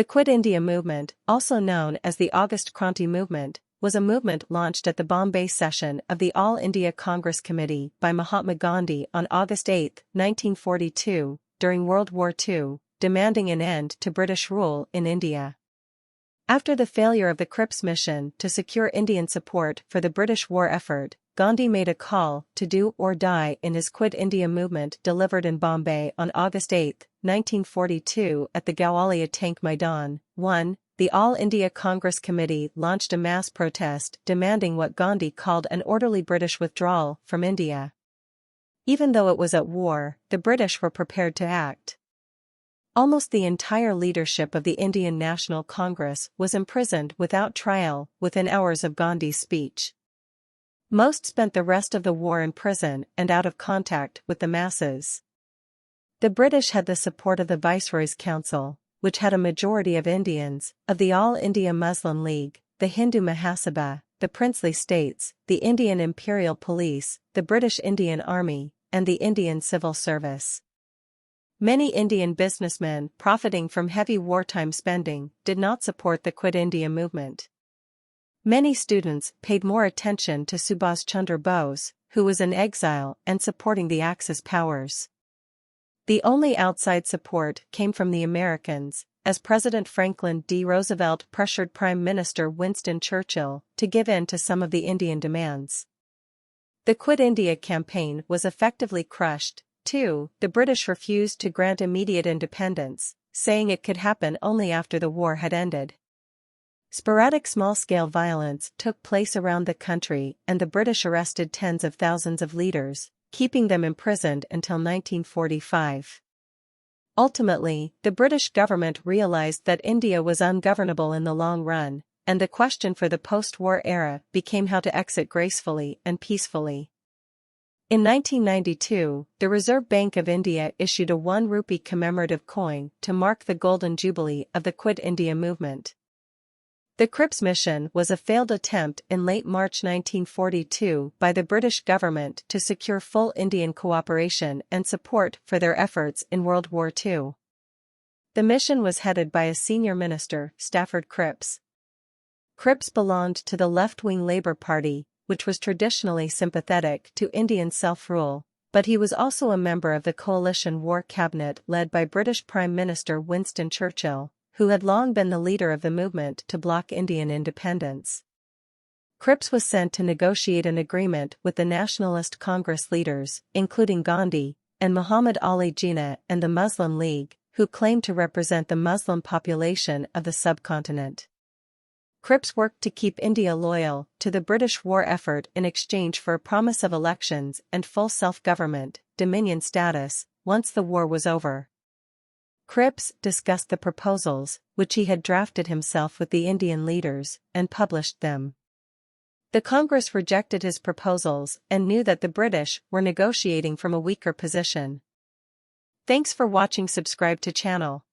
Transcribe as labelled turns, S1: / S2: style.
S1: The Quit India movement, also known as the August Kranti movement, was a movement launched at the Bombay session of the All India Congress Committee by Mahatma Gandhi on August 8, 1942, during World War II, demanding an end to British rule in India. After the failure of the Cripps mission to secure Indian support for the British war effort, Gandhi made a call to do or die in his Quit India movement delivered in Bombay on August 8, 1942 at the Gowaliya Tank Maidan. 1. The All India Congress Committee launched a mass protest demanding what Gandhi called an orderly British withdrawal from India. Even though it was at war, the British were prepared to act. Almost the entire leadership of the Indian National Congress was imprisoned without trial within hours of Gandhi's speech. Most spent the rest of the war in prison and out of contact with the masses. The British had the support of the Viceroy's Council, which had a majority of Indians, of the All India Muslim League, the Hindu Mahasabha, the princely states, the Indian Imperial Police, the British Indian Army, and the Indian Civil Service. Many Indian businessmen profiting from heavy wartime spending did not support the Quit India movement. Many students paid more attention to Subhas Chandra Bose, who was in exile and supporting the Axis powers. The only outside support came from the Americans, as President Franklin D. Roosevelt pressured Prime Minister Winston Churchill to give in to some of the Indian demands. The Quit India campaign was effectively crushed. 2. The British refused to grant immediate independence, saying it could happen only after the war had ended. Sporadic small-scale violence took place around the country and the British arrested tens of thousands of leaders, keeping them imprisoned until 1945. Ultimately, the British government realized that India was ungovernable in the long run, and the question for the post-war era became how to exit gracefully and peacefully. In 1992, the Reserve Bank of India issued a 1 rupee commemorative coin to mark the golden jubilee of the Quit India movement. The Cripps mission was a failed attempt in late March 1942 by the British government to secure full Indian cooperation and support for their efforts in World War II. The mission was headed by a senior minister, Stafford Cripps. Cripps belonged to the left-wing Labour Party, which was traditionally sympathetic to Indian self-rule, but he was also a member of the coalition war cabinet led by British Prime Minister Winston Churchill, who had long been the leader of the movement to block Indian independence. Cripps was sent to negotiate an agreement with the Nationalist Congress leaders, including Gandhi, and Muhammad Ali Jinnah and the Muslim League, who claimed to represent the Muslim population of the subcontinent. Cripps worked to keep India loyal to the British war effort in exchange for a promise of elections and full self-government, dominion status, once the war was over. Cripps discussed the proposals, which he had drafted himself with the Indian leaders, and published them. The Congress rejected his proposals and knew that the British were negotiating from a weaker position. Thanks for watching. Subscribe to channel.